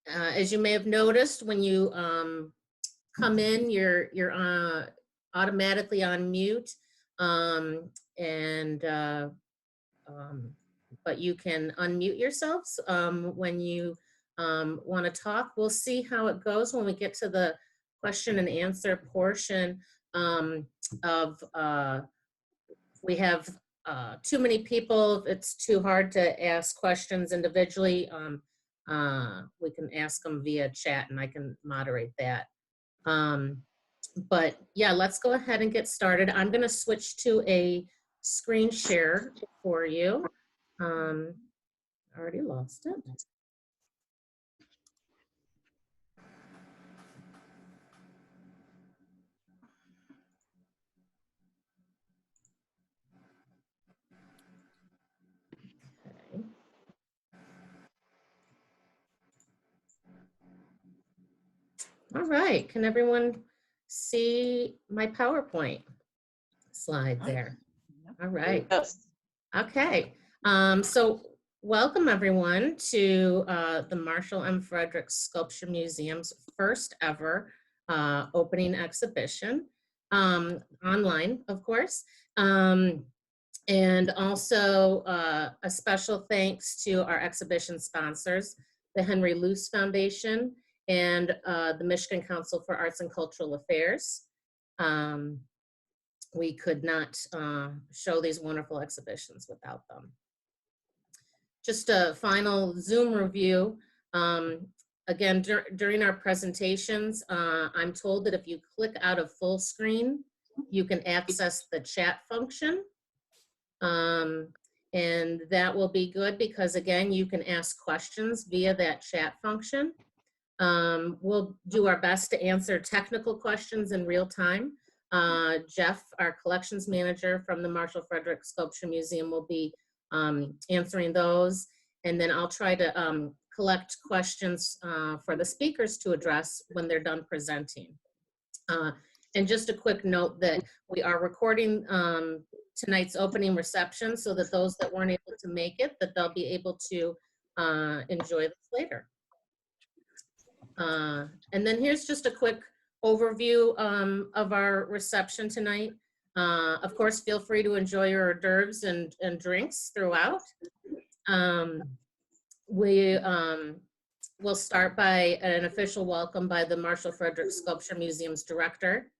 As you may have noticed, when you come in, you're automatically on mute, and but you can unmute yourselves when you want to talk. We'll see how it goes when we get to the question and answer portion of we have too many people. If it's too hard to ask questions individually, we can ask them via chat and I can moderate that. But yeah, let's go ahead and get started. I'm going to switch to a screen share for you. I already lost it. Okay. All right, can everyone see my PowerPoint slide there? All right. Yes. Okay, so welcome everyone to the Marshall M. Fredericks Sculpture Museum's first ever opening exhibition, online, of course. And also a special thanks to our exhibition sponsors, the Henry Luce Foundation and the Michigan Council for Arts and Cultural Affairs. We could not show these wonderful exhibitions without them. Just a final Zoom review. Again, during our presentations, I'm told that if you click out of full screen, you can access the chat function. And that will be good because again, you can ask questions via that chat function. We'll do our best to answer technical questions in real time. Jeff, our collections manager from the Marshall Fredericks Sculpture Museum, will be answering those. And then I'll try to collect questions for the speakers to address when they're done presenting. And just a quick note that we are recording tonight's opening reception so that those that weren't able to make it, that they'll be able to enjoy this later. And then here's just a quick overview of our reception tonight. Of course, feel free to enjoy your hors d'oeuvres and drinks throughout. We'll start by an official welcome by the Marshall Fredericks Sculpture Museum's director.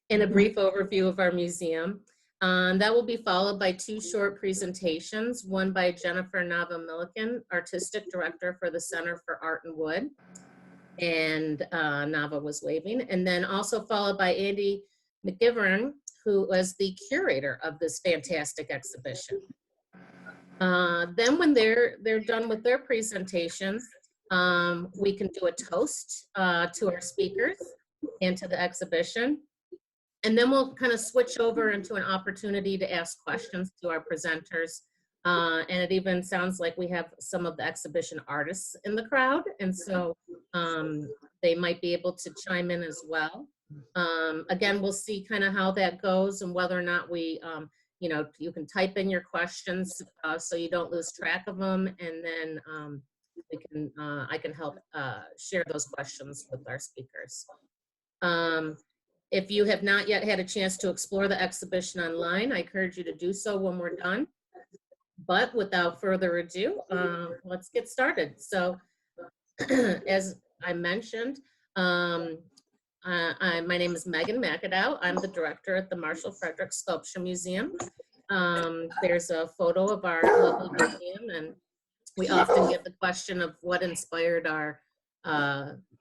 And a brief overview of our museum. That will be followed by two short presentations, one by Jennifer Nava-Milliken, Artistic Director for the Center for Art and Wood, and Nava was waving, and then also followed by Andy McGivern, who was the curator of this fantastic exhibition. Then when they're done with their presentations, we can do a toast to our speakers and to the exhibition. And then we'll kind of switch over into an opportunity to ask questions to our presenters. And it even sounds like we have some of the exhibition artists in the crowd. And so they might be able to chime in as well. Again, we'll see kind of how that goes and whether or not we, you know, you can type in your questions so you don't lose track of them. And then I can help share those questions with our speakers. If you have not yet had a chance to explore the exhibition online, I encourage you to do so when we're done. But without further ado, let's get started. So as I mentioned, my name is Megan McAdow. I'm the director at the Marshall Fredericks Sculpture Museum. There's a photo of our lovely museum, and we often get the question of what inspired our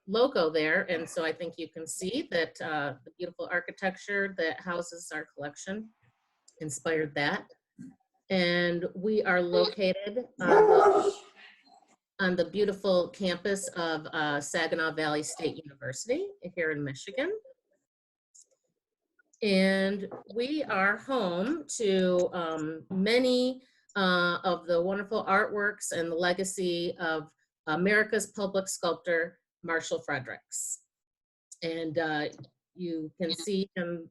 logo there. And so I think you can see that the beautiful architecture that houses our collection inspired that. And we are located on the beautiful campus of Saginaw Valley State University here in Michigan. And we are home to many of the wonderful artworks and the legacy of America's public sculptor, Marshall Fredericks. And you can see him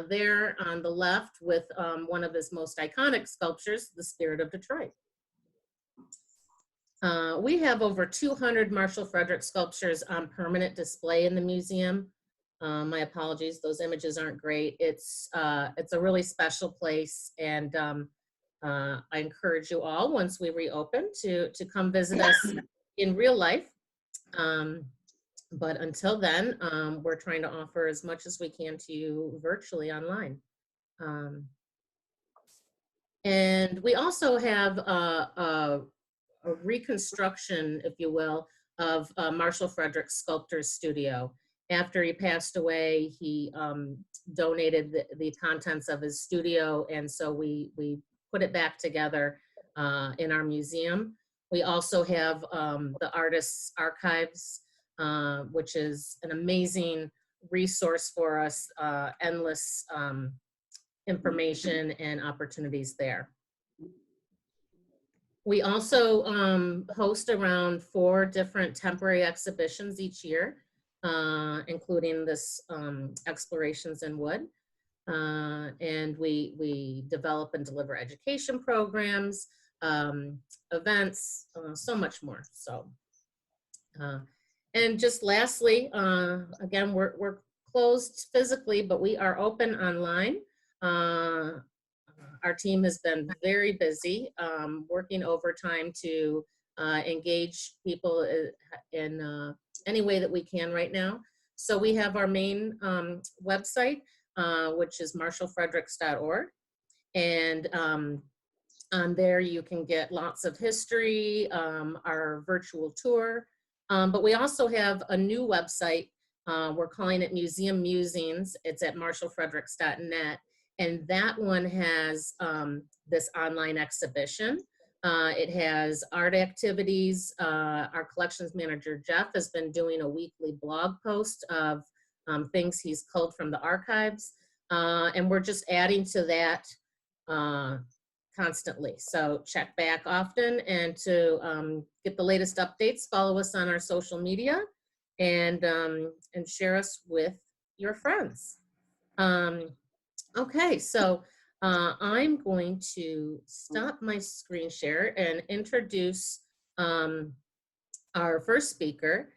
there on the left with one of his most iconic sculptures, the Spirit of Detroit. We have over 200 Marshall Fredericks sculptures on permanent display in the museum. My apologies, those images aren't great. It's a really special place, and I encourage you all, once we reopen, to come visit us in real life. But until then, we're trying to offer as much as we can to you virtually online. And we also have a reconstruction, if you will, of Marshall Fredericks Sculptor's Studio. After he passed away, he donated the contents of his studio, and so we put it back together in our museum. We also have the Artist's Archives, which is an amazing resource for us, endless information and opportunities there. We also host around 4 different temporary exhibitions each year, including this Explorations in Wood. And we develop and deliver education programs, events, so much more. So, and just lastly, again, we're closed physically, but we are open online. Our team has been very busy, working overtime to engage people in any way that we can right now. So we have our main website, which is marshallfredericks.org. And on there you can get lots of history, our virtual tour. But we also have a new website. We're calling it Museum Musings. It's at marshallfredericks.net. And that one has this online exhibition. It has art activities. Our collections manager, Jeff, has been doing a weekly blog post of things he's culled from the archives. And we're just adding to that constantly. So check back often, and to get the latest updates, follow us on our social media, and share us with your friends. Okay, so I'm going to stop my screen share and introduce our first speaker,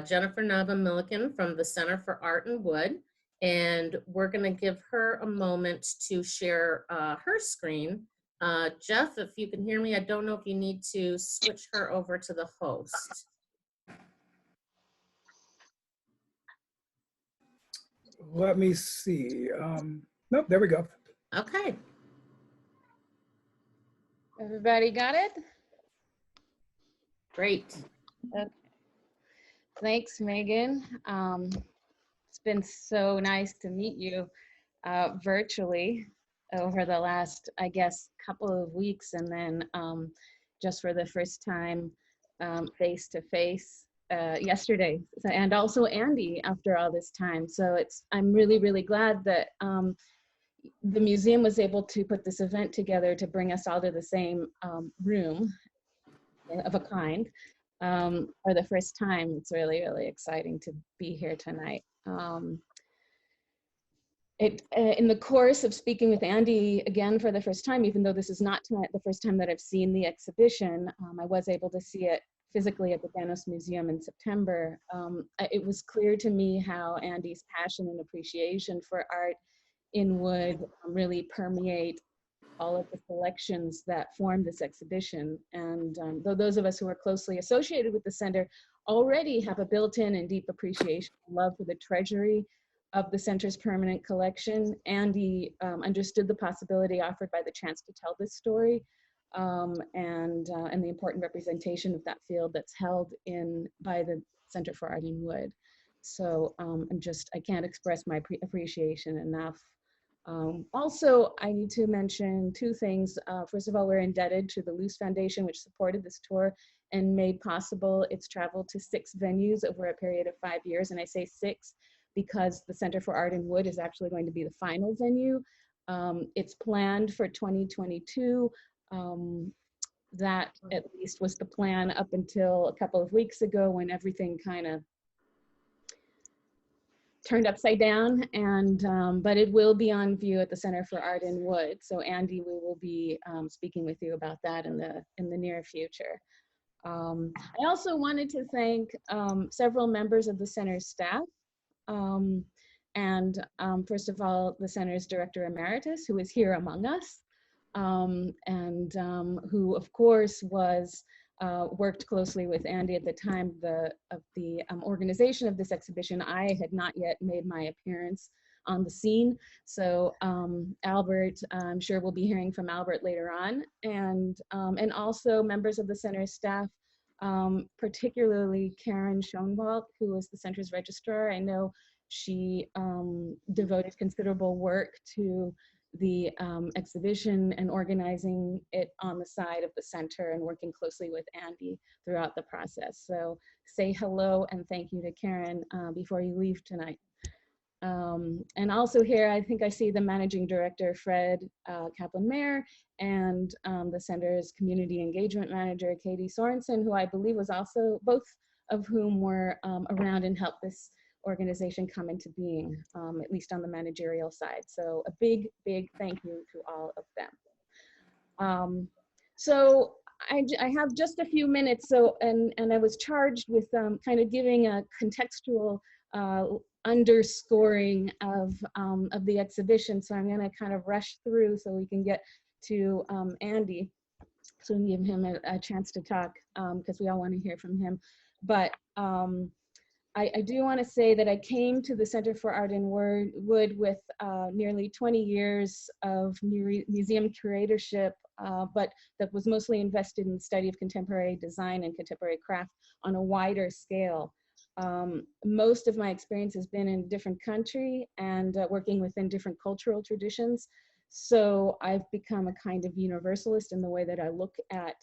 Jennifer Nava-Milliken from the Center for Art and Wood. And we're going to give her a moment to share her screen. Jeff, if you can hear me, I don't know if you need to switch her over to the host. Let me see. Nope, there we go. Okay. Everybody got it? Great. Okay. Thanks, Megan. It's been so nice to meet you virtually over the last, I guess, couple of weeks, and then just for the first time face-to-face yesterday, and also Andy after all this time. So I'm really, really glad that the museum was able to put this event together to bring us all to the same room of a kind for the first time. It's really, really exciting to be here tonight. In the course of speaking with Andy again for the first time, even though this is not the first time that I've seen the exhibition, I was able to see it physically at the Danos Museum in September. It was clear to me how Andy's passion and appreciation for art in wood really permeate all of the collections that form this exhibition. And though those of us who are closely associated with the center already have a built-in and deep appreciation and love for the treasury of the center's permanent collection, Andy understood the possibility offered by the chance to tell this story, and the important representation of that field that's held by the Center for Art in Wood. So I can't express my appreciation enough. Also, I need to mention 2 things. First of all, we're indebted to the Luce Foundation, which supported this tour and made possible its travel to 6 venues over a period of 5 years. And I say 6 because the Center for Art in Wood is actually going to be the final venue. It's planned for 2022. That at least was the plan up until a couple of weeks ago, when everything kind of turned upside down, and but it will be on view at the Center for Art in Wood. So Andy, we will be speaking with you about that in the near future. I also wanted to thank several members of the center's staff. First of all, the center's director emeritus, who is here among us, who of course was worked closely with Andy at the time of the organization of this exhibition. I had not yet made my appearance on the scene. So Albert, I'm sure we'll be hearing from Albert later on, and also members of the center's staff, particularly Karen Schoenwald, who was the center's registrar. I know she devoted considerable work to the exhibition and organizing it on the side of the center and working closely with Andy throughout the process. So say hello and thank you to Karen before you leave tonight. And also here, I think I see the managing director, Fred Kaplan-Mayer, and the center's community engagement manager, Katie Sorensen, who I believe was also, both of whom were around and helped this organization come into being, at least on the managerial side. So a big, big thank you to all of them. So I have just a few minutes, so and I was charged with kind of giving a contextual underscoring of the exhibition. So I'm going to kind of rush through so we can get to Andy, so we can give him a chance to talk, because we all want to hear from him. But I do want to say that I came to the Center for Art in Wood with nearly 20 years of museum curatorship, but that was mostly invested in the study of contemporary design and contemporary craft on a wider scale. Most of my experience has been in a different country and working within different cultural traditions. So I've become a kind of universalist in the way that I look at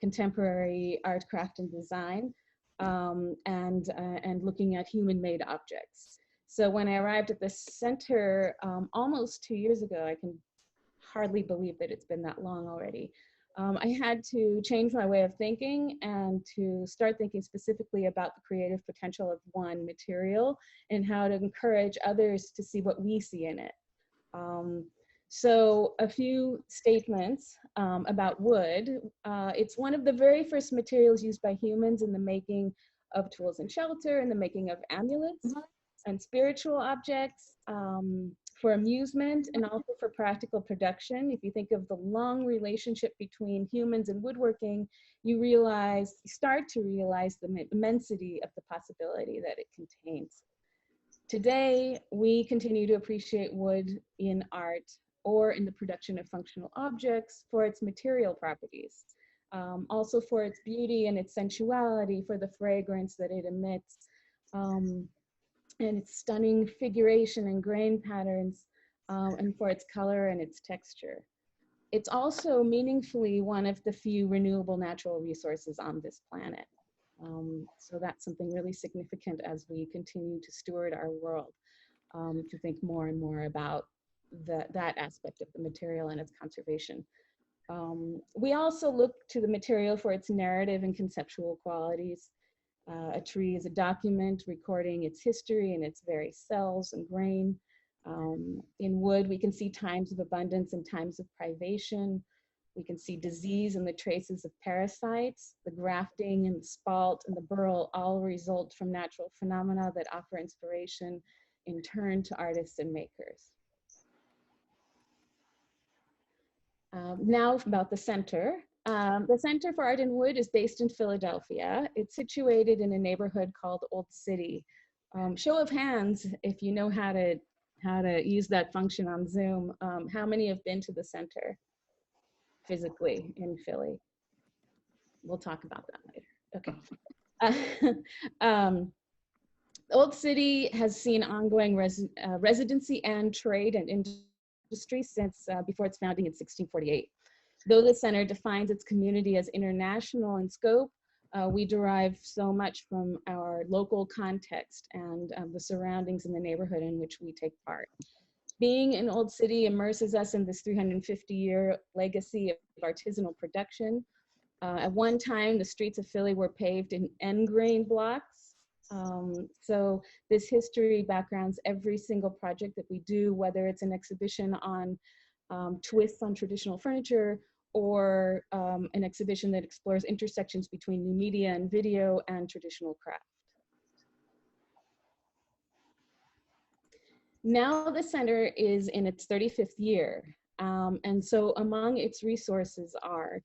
contemporary art, craft, and design. And looking at human-made objects. So when I arrived at the center almost 2 years ago, I can hardly believe that it's been that long already. I had to change my way of thinking and to start thinking specifically about the creative potential of one material and how to encourage others to see what we see in it. So a few statements about wood. It's one of the very first materials used by humans in the making of tools and shelter, in the making of amulets and spiritual objects, for amusement and also for practical production. If you think of the long relationship between humans and woodworking, you start to realize the immensity of the possibility that it contains. Today, we continue to appreciate wood in art or in the production of functional objects for its material properties, also for its beauty and its sensuality, for the fragrance that it emits, and its stunning figuration and grain patterns, and for its color and its texture. It's also meaningfully one of the few renewable natural resources on this planet. So that's something really significant as we continue to steward our world, to think more and more about that aspect of the material and its conservation. We also look to the material for its narrative and conceptual qualities. A tree is a document recording its history and its very cells and grain. In wood, we can see times of abundance and times of privation. We can see disease and the traces of parasites. The grafting and the spalt and the burl all result from natural phenomena that offer inspiration in turn to artists and makers. Now about the center. The Center for Art in Wood is based in Philadelphia. It's situated in a neighborhood called Old City. Show of hands, if you know how to use that function on Zoom. How many have been to the center physically in Philly? We'll talk about that later. Okay. Old City has seen ongoing residency and trade and industry since before its founding in 1648. Though the center defines its community as international in scope, we derive so much from our local context and the surroundings in the neighborhood in which we take part. Being in Old City immerses us in this 350-year legacy of artisanal production. At one time, the streets of Philly were paved in end grain blocks. So this history backgrounds every single project that we do, whether it's an exhibition on twists on traditional furniture or an exhibition that explores intersections between new media and video and traditional craft. Now the center is in its 35th year, and so among its resources are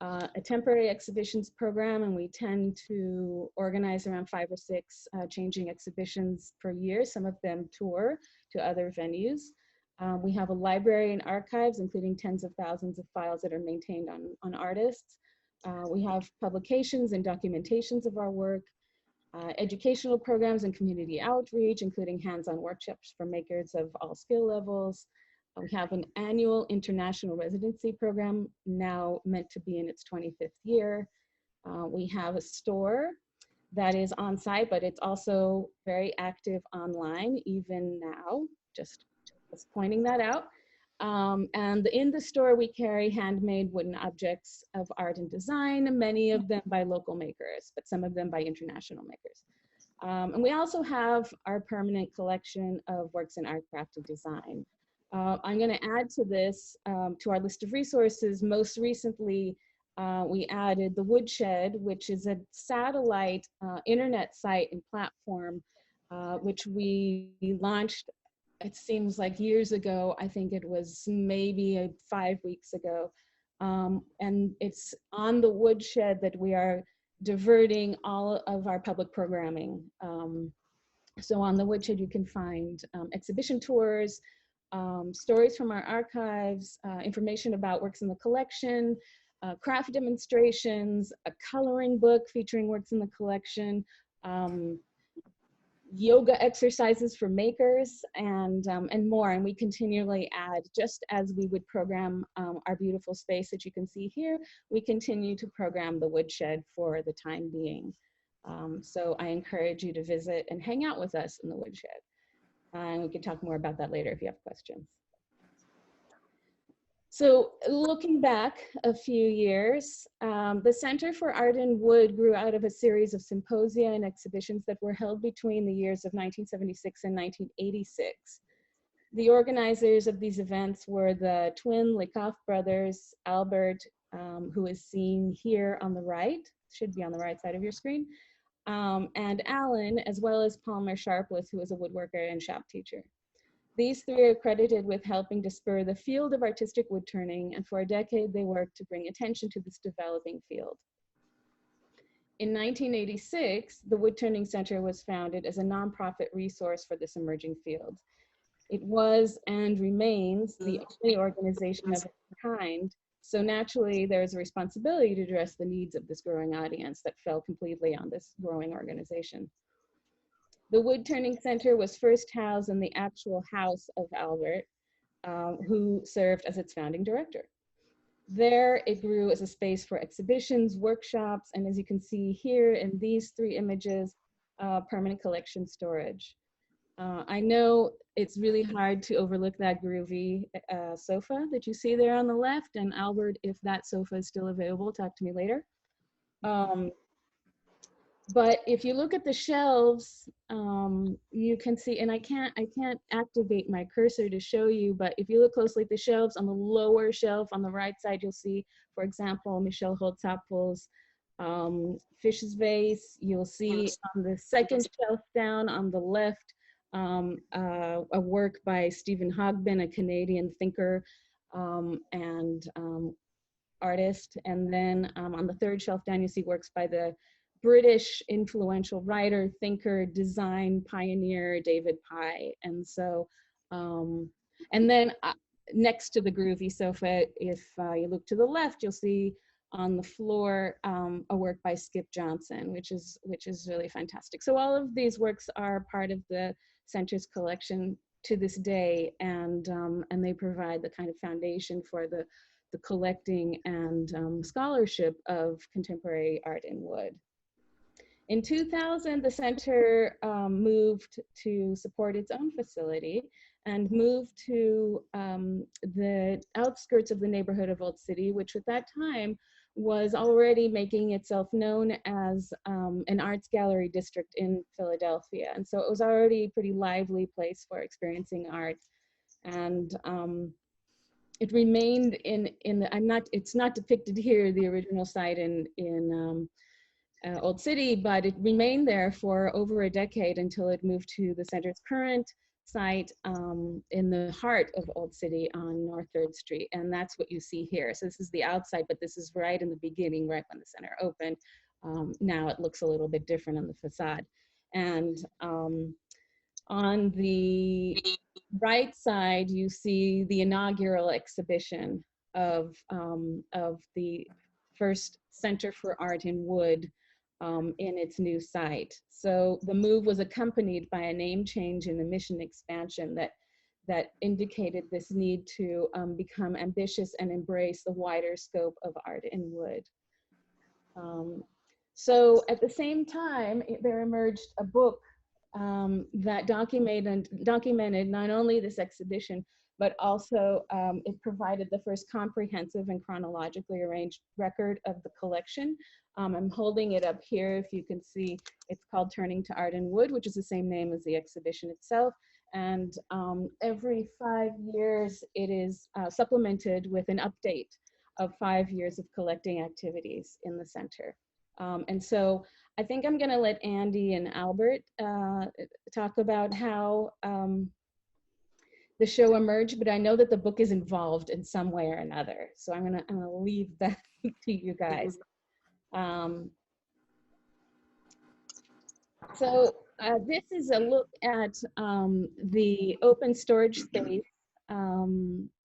a temporary exhibitions program, and we tend to organize around 5 or 6 changing exhibitions per year. Some of them tour to other venues. We have a library and archives, including tens of thousands of files that are maintained on artists. We have publications and documentations of our work, educational programs and community outreach, including hands-on workshops for makers of all skill levels. We have an annual international residency program, now meant to be in its 25th year. We have a store that is on site, but it's also very active online, even now, just pointing that out. And in the store, we carry handmade wooden objects of art and design, many of them by local makers, but some of them by international makers. And we also have our permanent collection of works in art, craft, and design. I'm going to add to this, to our list of resources. Most recently, we added the Woodshed, which is a satellite internet site and platform, which we launched, it seems like years ago. I think it was maybe 5 weeks ago. And it's on the Woodshed that we are diverting all of our public programming. So on the Woodshed, you can find exhibition tours, stories from our archives, information about works in the collection, craft demonstrations, a coloring book featuring works in the collection, yoga exercises for makers, and more. And we continually add, just as we would program our beautiful space that you can see here, we continue to program the Woodshed for the time being. So I encourage you to visit and hang out with us in the Woodshed. And we can talk more about that later if you have questions. So looking back a few years, the Center for Art in Wood grew out of a series of symposia and exhibitions that were held between the years of 1976 and 1986. The organizers of these events were the twin Likoff brothers, Albert, who is seen here on the right, should be on the right side of your screen, and Alan, as well as Palmer Sharpless, who is a woodworker and shop teacher. These three are credited with helping to spur the field of artistic wood turning, and for a decade they worked to bring attention to this developing field. In 1986, the Wood Turning Center was founded as a nonprofit resource for this emerging field. It was and remains the only organization of its kind, so naturally there is a responsibility to address the needs of this growing audience that fell completely on this growing organization. The Wood Turning Center was first housed in the actual house of Albert, who served as its founding director. There, it grew as a space for exhibitions, workshops, and as you can see here in these 3 images, permanent collection storage. I know it's really hard to overlook that groovy sofa that you see there on the left, and Albert, if that sofa is still available, talk to me later. But if you look at the shelves, you can see, and I can't activate my cursor to show you, but if you look closely at the shelves, on the lower shelf on the right side, you'll see, for example, Michelle Holtzapfel's Fish's Vase. You'll see on the second shelf down on the left, a work by Stephen Hogben, a Canadian thinker and artist. And then on the third shelf down, you see works by the British influential writer, thinker, design pioneer, David Pye. And so, and then next to the groovy sofa, if you look to the left, you'll see on the floor a work by Skip Johnson, which is really fantastic. So all of these works are part of the Center's collection to this day, and they provide the kind of foundation for the collecting and scholarship of contemporary art in wood. In 2000, the center moved to support its own facility and moved to the outskirts of the neighborhood of Old City, which at that time was already making itself known as an arts gallery district in Philadelphia. And so it was already a pretty lively place for experiencing art. And it remained in the, it's not depicted here, the original site in Old City, but it remained there for over a decade until it moved to the center's current site in the heart of Old City on North 3rd Street. And that's what you see here. So this is the outside, but this is right in the beginning, right when the center opened. Now it looks a little bit different on the facade. And on the right side, you see the inaugural exhibition of the first Center for Art in Wood in its new site. So the move was accompanied by a name change and a mission expansion that indicated this need to become ambitious and embrace the wider scope of art in wood. So at the same time, there emerged a book that documented not only this exhibition, but also it provided the first comprehensive and chronologically arranged record of the collection. I'm holding it up here. If you can see, it's called Turning to Art in Wood, which is the same name as the exhibition itself. And every 5 years, it is supplemented with an update of 5 years of collecting activities in the center. And so I think I'm gonna let Andy and Albert talk about how the show emerged, but I know that the book is involved in some way or another. So I'm gonna leave that to you guys. This is a look at the open storage space.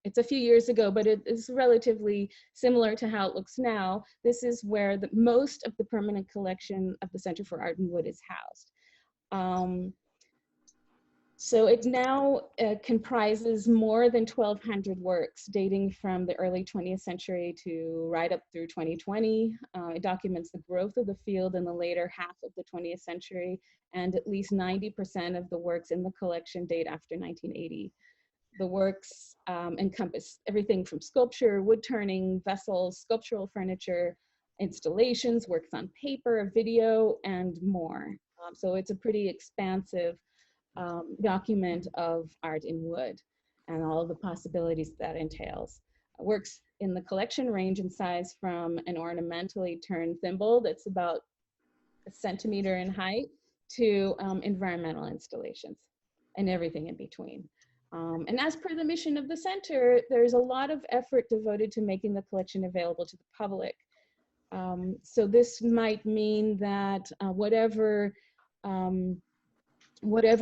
It's a few years ago, but it is relatively similar to how it looks now. This is where most of the permanent collection of the Center for Art in Wood is housed. So it now comprises more than 1,200 works dating from the early 20th century to right up through 2020. It documents the growth of the field in the later half of the 20th century, and at least 90% of the works in the collection date after 1980. The works encompass everything from sculpture, wood turning, vessels, sculptural furniture, installations, works on paper, video, and more. So it's a pretty expansive document of art in wood and all of the possibilities that entails. Works in the collection range in size from an ornamentally turned thimble that's about a centimeter in height to environmental installations and everything in between. And as per the mission of the center, there's a lot of effort devoted to making the collection available to the public. So this might mean that whatever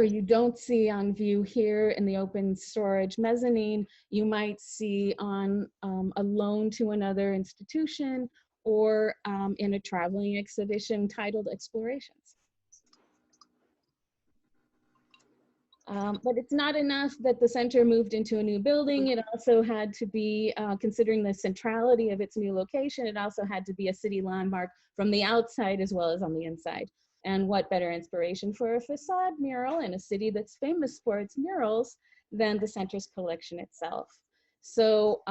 you don't see on view here in the open storage mezzanine, you might see on a loan to another institution or in a traveling exhibition titled Explorations. But it's not enough that the center moved into a new building. It also had to be, considering the centrality of its new location, it also had to be a city landmark from the outside as well as on the inside. And what better inspiration for a facade mural in a city that's famous for its murals than the center's collection itself. So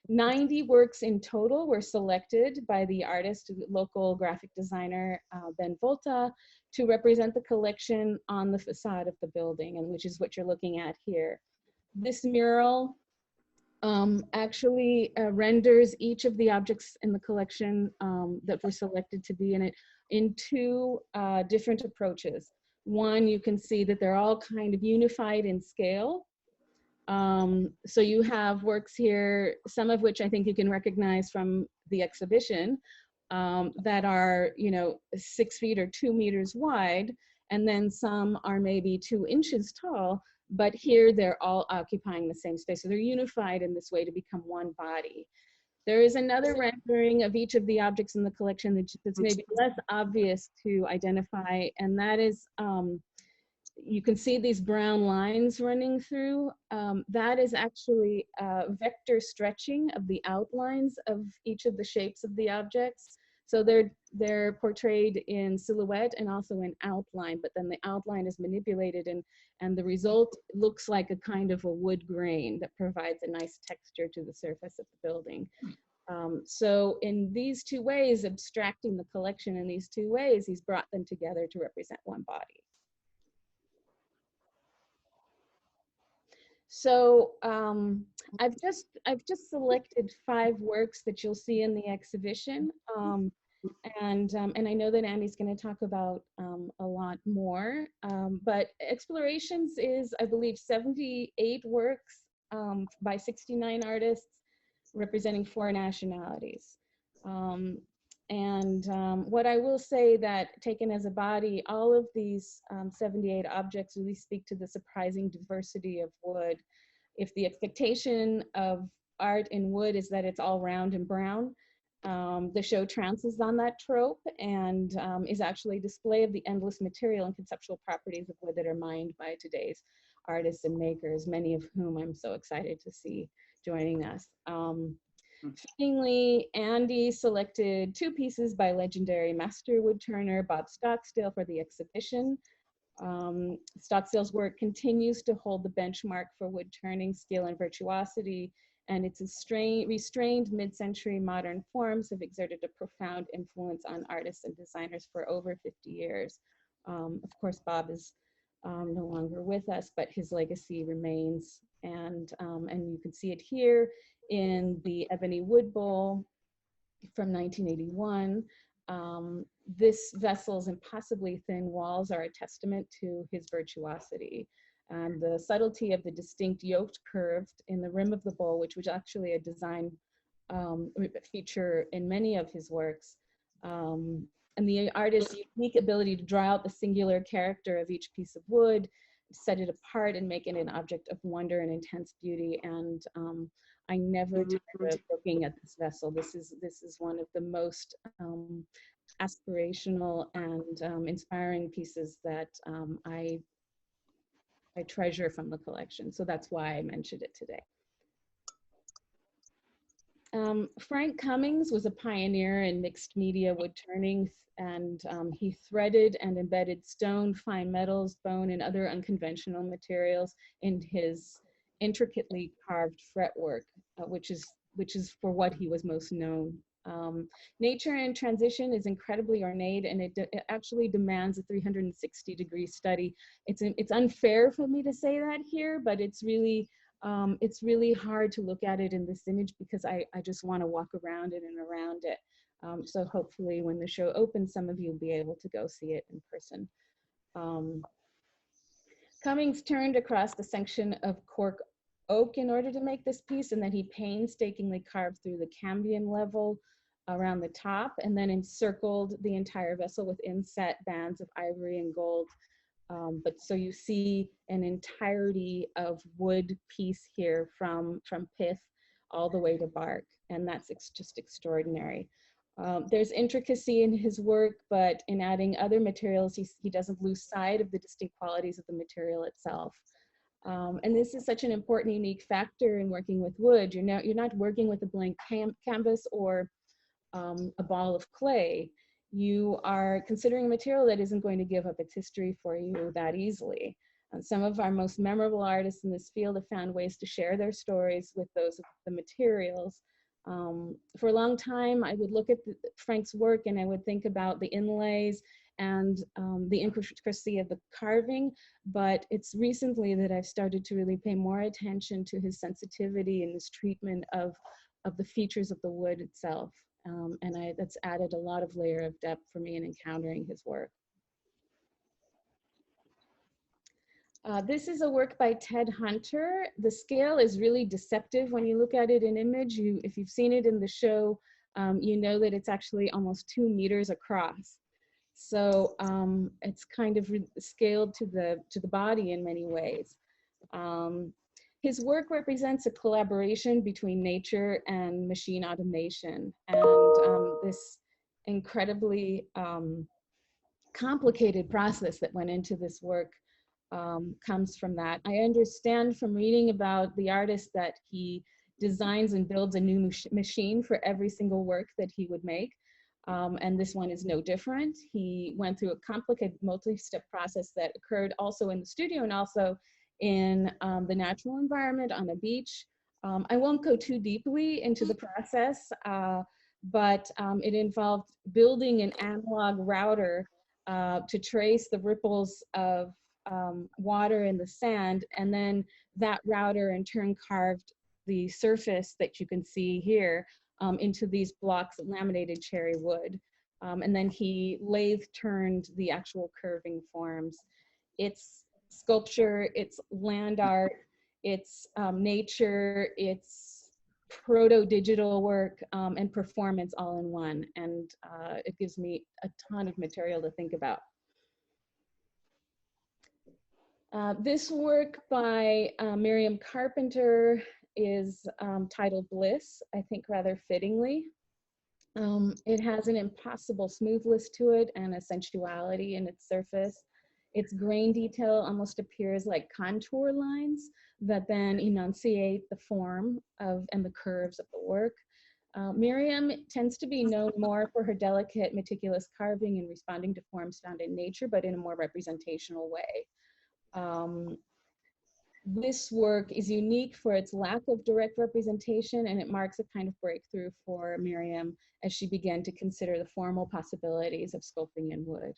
90 works in total were selected by the artist, local graphic designer, Ben Volta, to represent the collection on the facade of the building, and which is what you're looking at here. This mural actually renders each of the objects in the collection that were selected to be in it in two different approaches. One, you can see that they're all kind of unified in scale. So you have works here, some of which I think you can recognize from the exhibition, that are, 6 feet or 2 meters wide, and then some are maybe 2 inches tall, but here they're all occupying the same space. So they're unified in this way to become one body. There is another rendering of each of the objects in the collection that's maybe less obvious to identify, and that is, you can see these brown lines running through. That is actually vector stretching of the outlines of each of the shapes of the objects. So they're portrayed in silhouette and also in outline, but then the outline is manipulated and the result looks like a kind of a wood grain that provides a nice texture to the surface of the building. So in these two ways, abstracting the collection in these two ways, he's brought them together to represent one body. So I've just selected 5 works that you'll see in the exhibition, and I know that Andy's going to talk about a lot more. But Explorations is, I believe, 78 works by 69 artists representing 4 nationalities. What I will say that taken as a body, all of these 78 objects really speak to the surprising diversity of wood. If the expectation of art in wood is that it's all round and brown, the show trounces on that trope and is actually a display of the endless material and conceptual properties of wood that are mined by today's artists and makers, many of whom I'm so excited to see joining us. Fittingly, Andy selected 2 pieces by legendary master wood turner Bob Stockstill for the exhibition. Stockstill's work continues to hold the benchmark for wood turning skill and virtuosity, and its restrained mid-century modern forms have exerted a profound influence on artists and designers for over 50 years. Of course, Bob is no longer with us, but his legacy remains, and you can see it here in the ebony wood bowl from 1981. This vessel's impossibly thin walls are a testament to his virtuosity. And the subtlety of the distinct yoked curve in the rim of the bowl, which was actually a design feature in many of his works, and the artist's unique ability to draw out the singular character of each piece of wood, set it apart and make it an object of wonder and intense beauty. And I never tire of looking at this vessel. This is one of the most aspirational and inspiring pieces that I treasure from the collection. So that's why I mentioned it today. Frank Cummings was a pioneer in mixed media wood turning, and he threaded and embedded stone, fine metals, bone, and other unconventional materials in his intricately carved fretwork, which is for what he was most known. Nature in Transition is incredibly ornate, and it actually demands a 360-degree study. It's unfair for me to say that here, but it's really hard to look at it in this image because I just want to walk around it and around it. So hopefully when the show opens, some of you will be able to go see it in person. Cummings turned across the section of cork oak in order to make this piece, and then he painstakingly carved through the cambium level around the top, and then encircled the entire vessel with inset bands of ivory and gold. But so you see an entirety of wood piece here from pith all the way to bark, and that's just extraordinary. There's intricacy in his work, but in adding other materials, he doesn't lose sight of the distinct qualities of the material itself. And this is such an important, unique factor in working with wood. You're not working with a blank canvas or a ball of clay. You are considering a material that isn't going to give up its history for you that easily. And some of our most memorable artists in this field have found ways to share their stories with those of the materials. For a long time, I would look at Frank's work and I would think about the inlays and the intricacy of the carving, but it's recently that I've started to really pay more attention to his sensitivity and his treatment of the features of the wood itself. And that's added a lot of layer of depth for me in encountering his work. This is a work by Ted Hunter. The scale is really deceptive when you look at it in image. If you've seen it in the show, you know that it's actually almost 2 meters across. So it's kind of scaled to the body in many ways. His work represents a collaboration between nature and machine automation, and this incredibly complicated process that went into this work comes from that. I understand from reading about the artist that he designs and builds a new machine for every single work that he would make. And this one is no different. He went through a complicated multi-step process that occurred also in the studio and also in the natural environment on a beach. I won't go too deeply into the process, but it involved building an analog router to trace the ripples of water in the sand, and then that router in turn carved the surface that you can see here into these blocks of laminated cherry wood. And then he lathe turned the actual curving forms. It's sculpture, it's land art, it's nature, it's proto-digital work, and performance all in one. And it gives me a ton of material to think about. This work by Miriam Carpenter is titled Bliss, I think rather fittingly. It has an impossible smoothness to it and a sensuality in its surface. Its grain detail almost appears like contour lines that then enunciate the form of and the curves of the work. Miriam tends to be known more for her delicate, meticulous carving and responding to forms found in nature, but in a more representational way. This work is unique for its lack of direct representation, and it marks a kind of breakthrough for Miriam as she began to consider the formal possibilities of sculpting in wood.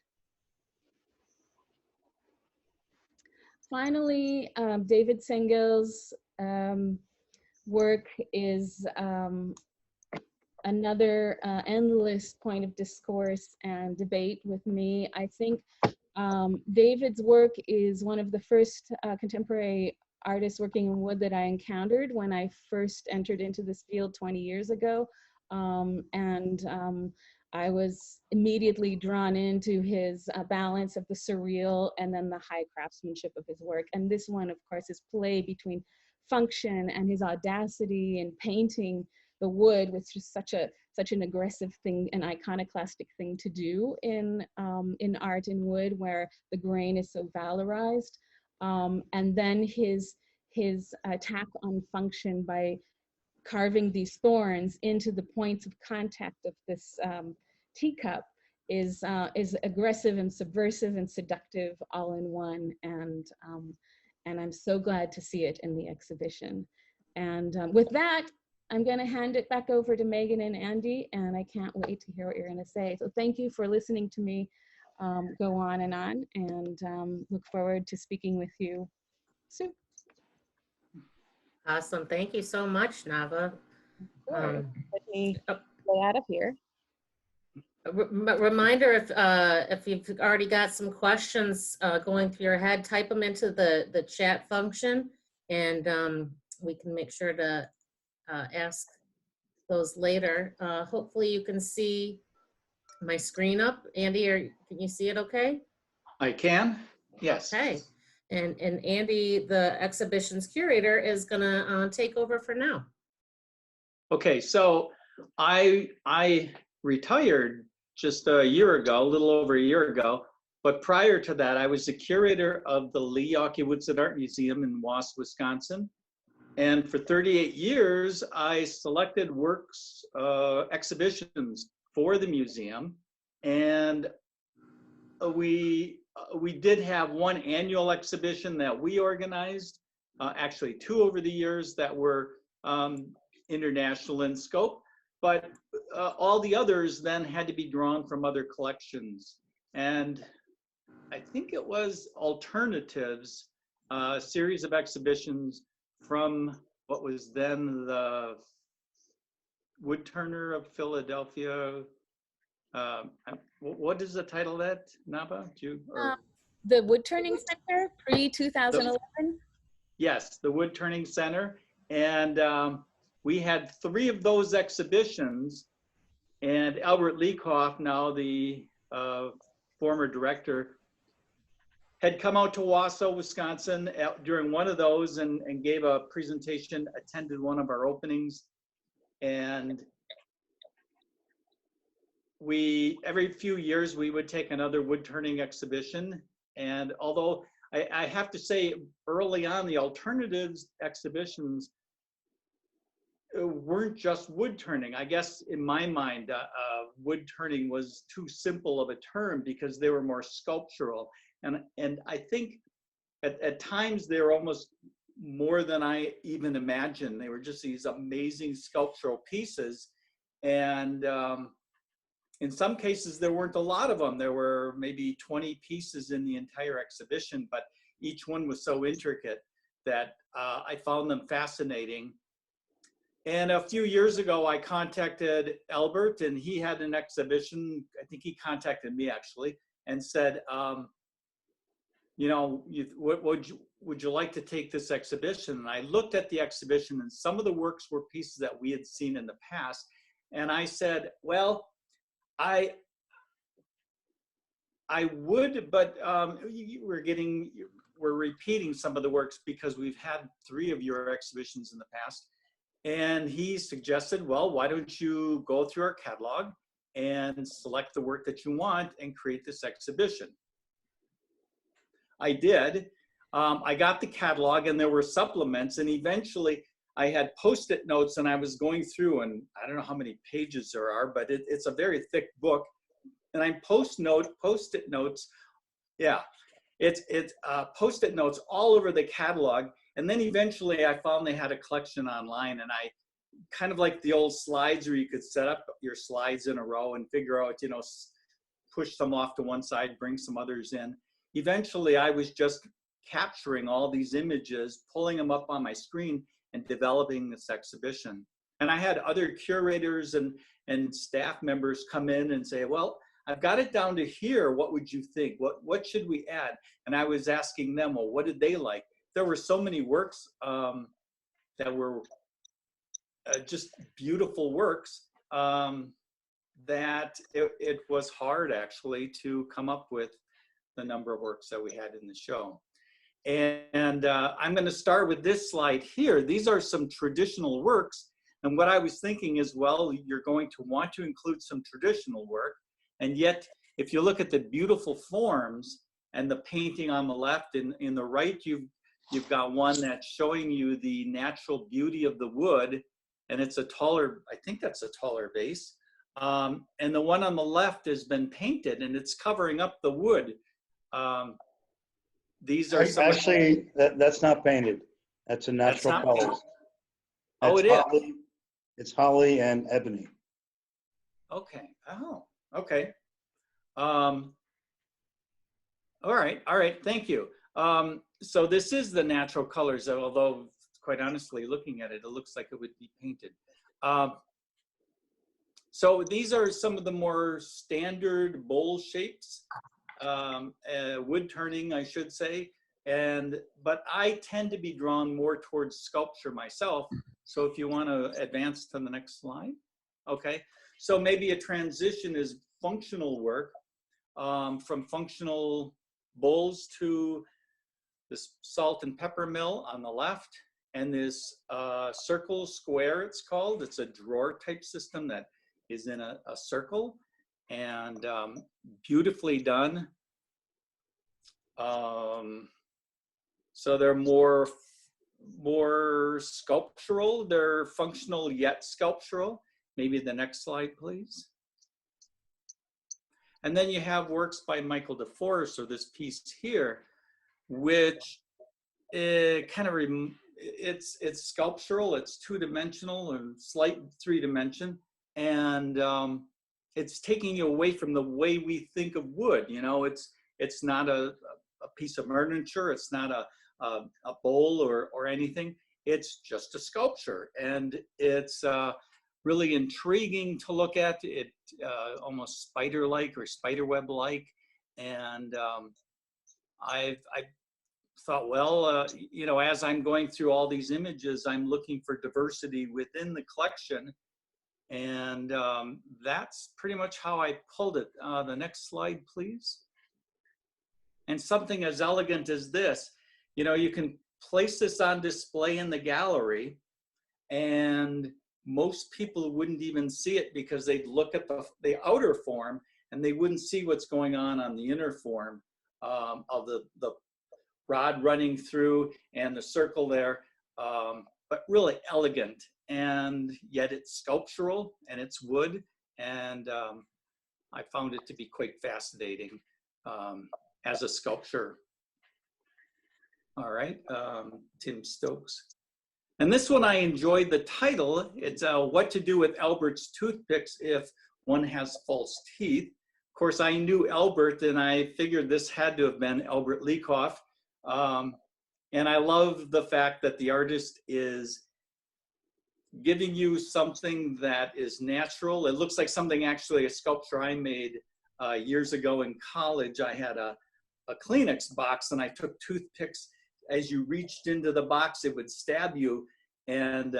Finally, David Sengel's work is another endless point of discourse and debate with me. I think David's work is one of the first contemporary artists working in wood that I encountered when I first entered into this field 20 years ago. I was immediately drawn into his balance of the surreal and then the high craftsmanship of his work. And this one, of course, is play between function and his audacity in painting the wood, which is such an aggressive thing, an iconoclastic thing to do in art in wood, where the grain is so valorized. And then his attack on function by carving these thorns into the points of contact of this teacup is aggressive and subversive and seductive all in one. And I'm so glad to see it in the exhibition. And with that, I'm going to hand it back over to Megan and Andy, and I can't wait to hear what you're going to say. So thank you for listening to me go on, and look forward to speaking with you soon. Awesome. Thank you so much, Nava. Let me get out of here. Reminder, if you've already got some questions going through your head, type them into the chat function, and we can make sure to ask those later. Hopefully you can see my screen up. Andy, can you see it okay? I can, yes. Okay. And Andy, the exhibition's curator, is gonna take over for now. Okay, so I retired just a year ago, a little over a year ago, but prior to that, I was the curator of the Lee Woodsett Art Museum in Wausau, Wisconsin. And for 38 years, I selected works, exhibitions for the museum. And we did have one annual exhibition that we organized, actually two over the years that were international in scope, but all the others then had to be drawn from other collections. And I think it was Alternatives, a series of exhibitions from what was then the Woodturner of Philadelphia. What is the title of that, Nava? The Wood Turning Center, pre-2011? Yes, the Wood Turning Center. And we had 3 of those exhibitions, and Albert Leacoff, now the former director, had come out to Wausau, Wisconsin during one of those and gave a presentation, attended one of our openings. And every few years, we would take another wood turning exhibition. And although I have to say, early on, the Alternatives exhibitions weren't just wood turning. I guess in my mind, wood turning was too simple of a term because they were more sculptural. And I think at times they were almost more than I even imagined. They were just these amazing sculptural pieces. And in some cases, there weren't a lot of them. There were maybe 20 pieces in the entire exhibition, but each one was so intricate that I found them fascinating. And a few years ago, I contacted Albert, and he had an exhibition. I think he contacted me actually and said, you know, would you like to take this exhibition? And I looked at the exhibition, and some of the works were pieces that we had seen in the past. And I said, well, I would, but we're repeating some of the works because we've had 3 of your exhibitions in the past. And he suggested, well, why don't you go through our catalog and select the work that you want and create this exhibition? I did. I got the catalog, and there were supplements, and eventually I had Post-it notes, and I was going through, and I don't know how many pages there are, but it's a very thick book. And I'm Post-it notes. Yeah, it's Post-it notes all over the catalog. And then eventually I found they had a collection online, and I kind of like the old slides where you could set up your slides in a row and figure out, you know, push some off to one side, bring some others in. Eventually I was just capturing all these images, pulling them up on my screen, and developing this exhibition. And I had other curators and staff members come in and say, well, I've got it down to here. What would you think? What should we add? And I was asking them, well, what did they like? There were so many works that were just beautiful works that it was hard actually to come up with the number of works that we had in the show. And I'm going to start with this slide here. These are some traditional works. And what I was thinking is, well, you're going to want to include some traditional work. And yet, if you look at the beautiful forms and the painting on the left, in the right, you've got one that's showing you the natural beauty of the wood. And it's a taller, I think that's a taller vase. And the one on the left has been painted, and it's covering up the wood. These are some actually, that's not painted. That's a natural color. Oh, it is. It's holly and ebony. Okay. Oh, okay. All right. Thank you. So this is the natural colors, although quite honestly, looking at it, it looks like it would be painted. So these are some of the more standard bowl shapes, wood turning, I should say. But I tend to be drawn more towards sculpture myself. So if you want to advance to the next slide. Okay. So maybe a transition is functional work, from functional bowls to this salt and pepper mill on the left, and this circle square, it's called. It's a drawer type system that is in a circle, and beautifully done. So they're more sculptural. They're functional yet sculptural. Maybe the next slide, please. And then you have works by Michael DeForest, or this piece here, which kind of it's sculptural. It's 2-dimensional and slight 3-dimension, and it's taking you away from the way we think of wood. You know, it's not a piece of furniture. It's not a bowl or anything. It's just a sculpture, and it's really intriguing to look at. It almost spider-like or spiderweb-like, and I thought, well, you know, as I'm going through all these images, I'm looking for diversity within the collection, and that's pretty much how I pulled it. The next slide, please. And something as elegant as this, you know, you can place this on display in the gallery, and most people wouldn't even see it because they'd look at the outer form and they wouldn't see what's going on the inner form of the rod running through and the circle there, but really elegant, and yet it's sculptural and it's wood, and I found it to be quite fascinating as a sculpture. All right, Tim Stokes. And this one, I enjoyed the title. It's What to Do with Albert's Toothpicks If One Has False Teeth. Of course, I knew Albert, and I figured this had to have been Albert Leacoff. And I love the fact that the artist is giving you something that is natural. It looks like something, actually, a sculpture I made years ago in college. I had a Kleenex box and I took toothpicks. As you reached into the box, it would stab you. And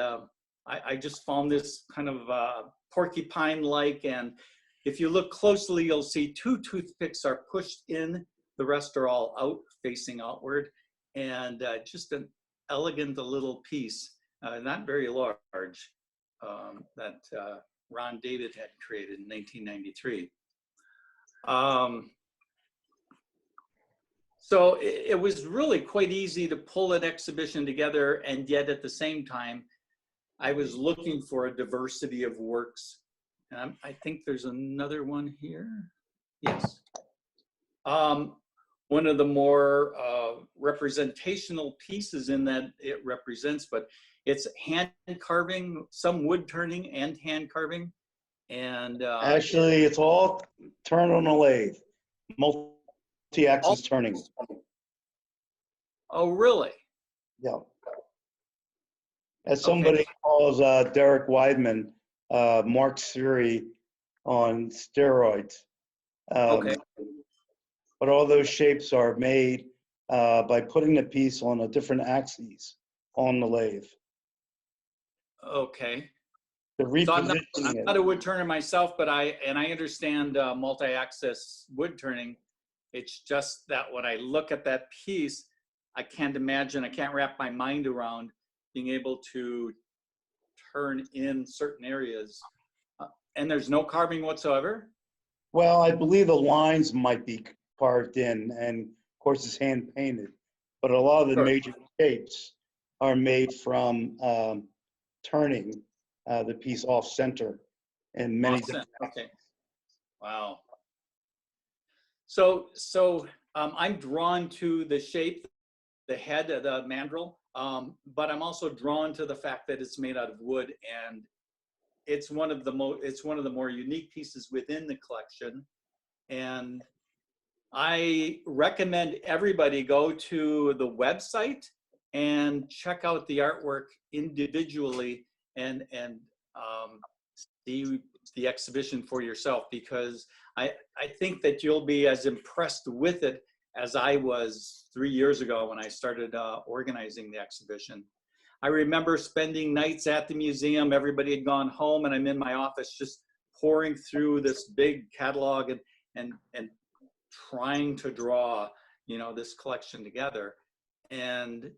I just found this kind of porcupine-like. And if you look closely, you'll see 2 toothpicks are pushed in. The rest are all out, facing outward. And just an elegant little piece, not very large, that Ron David had created in 1993. So it was really quite easy to pull an exhibition together, and yet at the same time, I was looking for a diversity of works. And I think there's another one here. Yes. One of the more representational pieces in that it represents, but it's hand carving, some wood turning and hand carving. And Actually, it's all turned on a lathe, multi-axis turning. oh, really? Yeah. As somebody Okay. calls Derek Weidman, Mark's theory on steroids. Okay. But all those shapes are made by putting the piece on a different axis on the lathe. Okay. The So I'm repositioning not it. a wood turner myself, but I understand multi-axis wood turning. It's just that when I look at that piece, I can't imagine, I can't wrap my mind around being able to turn in certain areas. And there's no carving whatsoever? Well, I believe the lines might be carved in, and of course it's hand painted. But a lot of the Sure. major shapes are made from turning the piece off center in many different. Okay. Wow. So I'm drawn to the shape, the head of the mandrill, but I'm also drawn to the fact that it's made out of wood, and it's one of the more unique pieces within the collection. And I recommend everybody go to the website and check out the artwork individually and see the exhibition for yourself, because I think that you'll be as impressed with it as I was 3 years ago when I started organizing the exhibition. I remember spending nights at the museum. Everybody had gone home, and I'm in my office just pouring through this big catalog and trying to draw, this collection together. And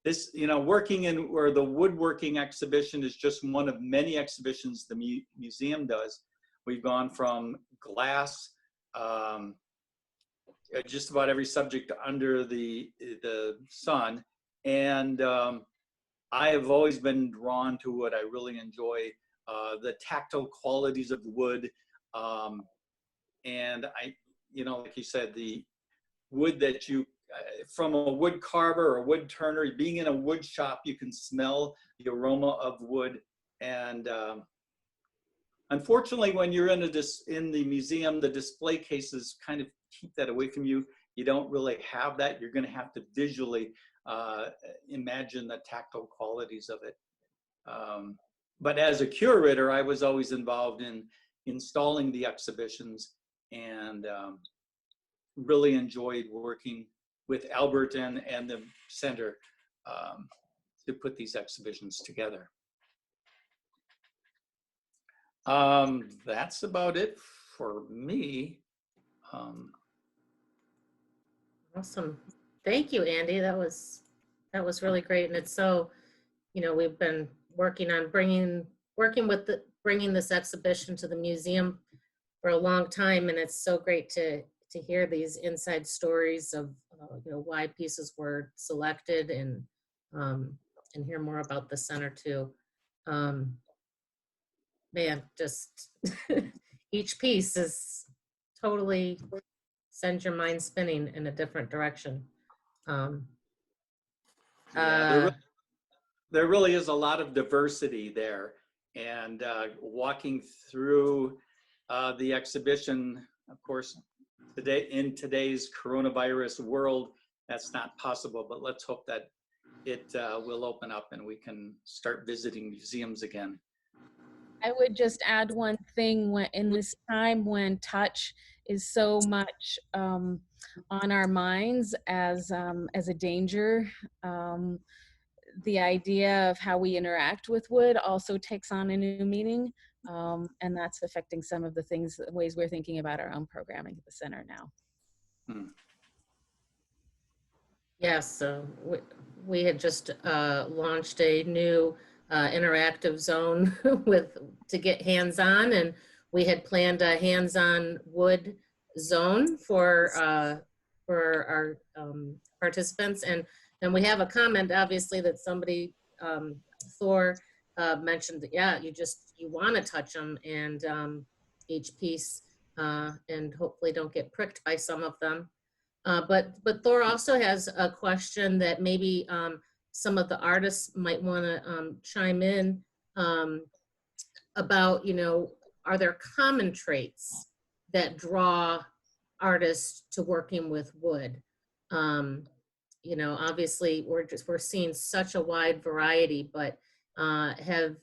this, working in, or the woodworking exhibition is just one of many exhibitions the museum does. We've gone from glass, just about every subject under the sun. And I have always been drawn to what I really enjoy, the tactile qualities of wood. And like you said, the wood that you, from a wood carver or a wood turner, being in a wood shop, you can smell the aroma of wood. And unfortunately, when you're in the museum, the display cases kind of keep that away from you. You don't really have that. You're going to have to visually imagine the tactile qualities of it. But as a curator, I was always involved in installing the exhibitions, and really enjoyed working with Albert and the center to put these exhibitions together. That's about it for me. Awesome. Thank you, Andy. That was really great. And it's so, we've been working on bringing this exhibition to the museum for a long time. And it's so great to hear these inside stories of, why pieces were selected, and hear more about the center too. Man, just each piece is totally sends your mind spinning in a different direction. Yeah, there really is a lot of diversity there. And walking through the exhibition, of course, in today's coronavirus world, that's not possible, but let's hope that it will open up and we can start visiting museums again. I would just add one thing in this time when touch is so much on our minds as a danger. The idea of how we interact with wood also takes on a new meaning, and that's affecting some of the ways we're thinking about our own programming at the center now. Yes, so we had just launched a new interactive zone to get hands-on, and we had planned a hands-on wood zone for our participants. And then we have a comment, obviously, that somebody, Thor, mentioned that, yeah, you want to touch them and each piece and hopefully don't get pricked by some of them. But Thor also has a question that maybe some of the artists might want to chime in about, are there common traits that draw artists to working with wood? Obviously we're seeing such a wide variety, but have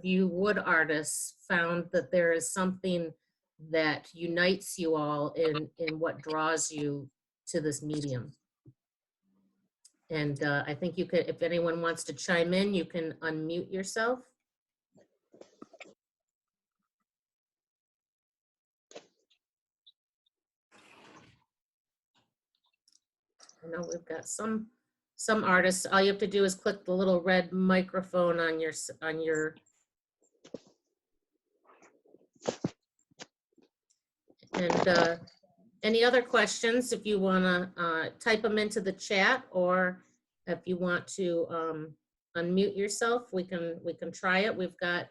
you wood artists found that there is something that unites you all in what draws you to this medium? And I think you could, if anyone wants to chime in, you can unmute yourself. I know we've got some artists. All you have to do is click the little red microphone on your and any other questions, if you want to type them into the chat, or if you want to unmute yourself, we can try it. We've got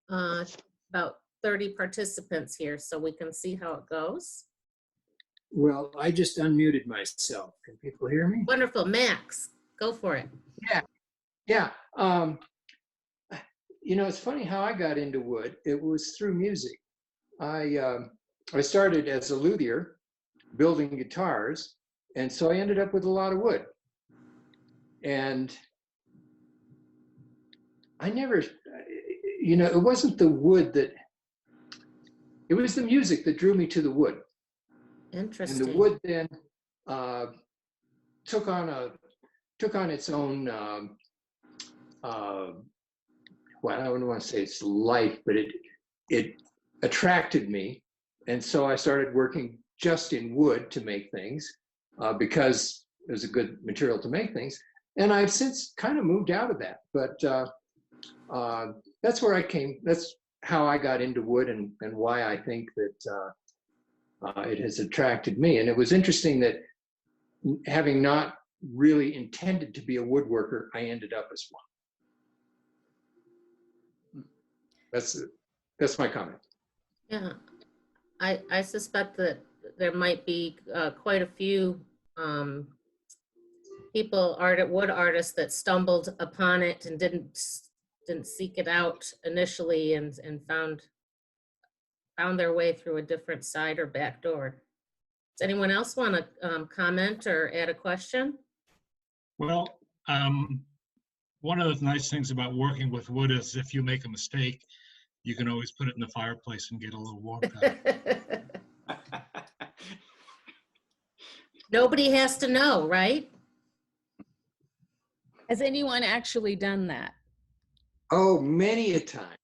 about 30 participants here, so we can see how it goes. Well, I just unmuted myself. Can people hear me? Wonderful. Max, go for it. Yeah. It's funny how I got into wood. It was through music. I started as a luthier, building guitars, and so I ended up with a lot of wood. And I never, it wasn't the wood it was the music that drew me to the wood. Interesting. And the wood then took on its own, well, I don't want to say it's life, but it attracted me. And so I started working just in wood to make things because it was a good material to make things. And I've since kind of moved out of that, but that's where I came. That's how I got into wood and why I think that it has attracted me. And it was interesting that having not really intended to be a woodworker, I ended up as one. That's my comment. Yeah, I suspect that there might be quite a few wood artists that stumbled upon it and didn't seek it out initially and found their way through a different side or back door. Does anyone else want to comment or add a question? Well, one of the nice things about working with wood is if you make a mistake, you can always put it in the fireplace and get a little warmth out of it. Nobody has to know, right? Has anyone actually done that? Oh, many a time.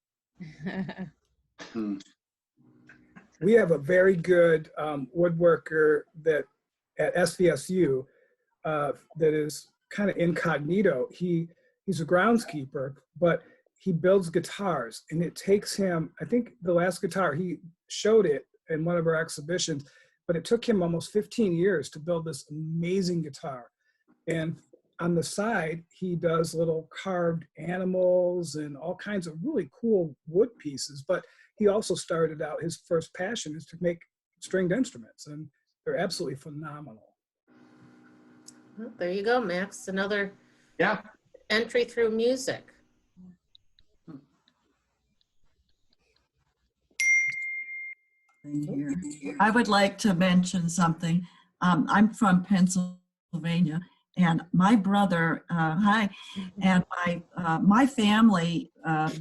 We have a very good woodworker that at SVSU that is kind of incognito. He's a groundskeeper, but he builds guitars, and it takes him, I think the last guitar, he showed it in one of our exhibitions, but it took him almost 15 years to build this amazing guitar. And on the side, he does little carved animals and all kinds of really cool wood pieces, but he also started out, his first passion is to make stringed instruments, and they're absolutely phenomenal. Well, there you go, Max. Another entry through music. Here. I would like to mention something. I'm from Pennsylvania, Pennsylvania. And my brother, and my family,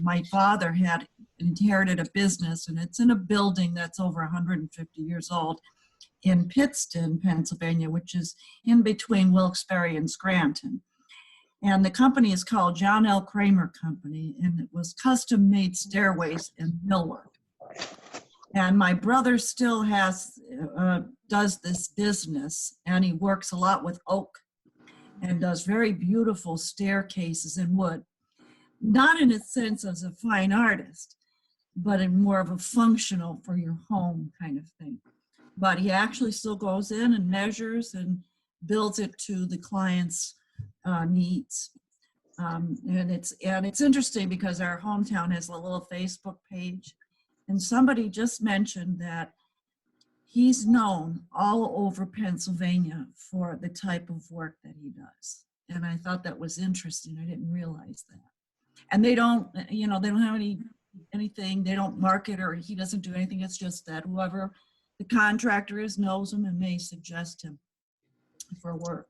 my father had inherited a business, and it's in a building that's over 150 years old in Pittston, Pennsylvania, which is in between Wilkes-Barre and Scranton. And the company is called John L. Kramer Company, and it was custom-made stairways and millwork. And my brother still does this business, and he works a lot with oak and does very beautiful staircases in wood. Not in a sense as a fine artist, but in more of a functional for your home kind of thing. But he actually still goes in and measures and builds it to the client's needs. And it's interesting because our hometown has a little Facebook page, and somebody just mentioned that he's known all over Pennsylvania for the type of work that he does. And I thought that was interesting. I didn't realize that. And they don't, they don't have anything, they don't market, or he doesn't do anything. It's just that whoever the contractor is knows him and may suggest him for work.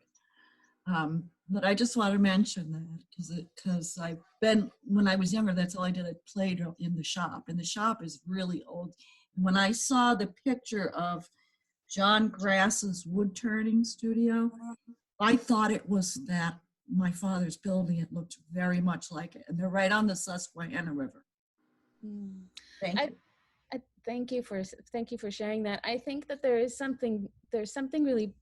But I just want to mention that because when I was younger, that's all I did. I played in the shop, and the shop is really old. When I saw the picture of John Grass's wood turning studio, I thought it was that my father's building. It looked very much like it, and they're right on the Susquehanna River. Thank you. Thank you for sharing that. I think that there's something really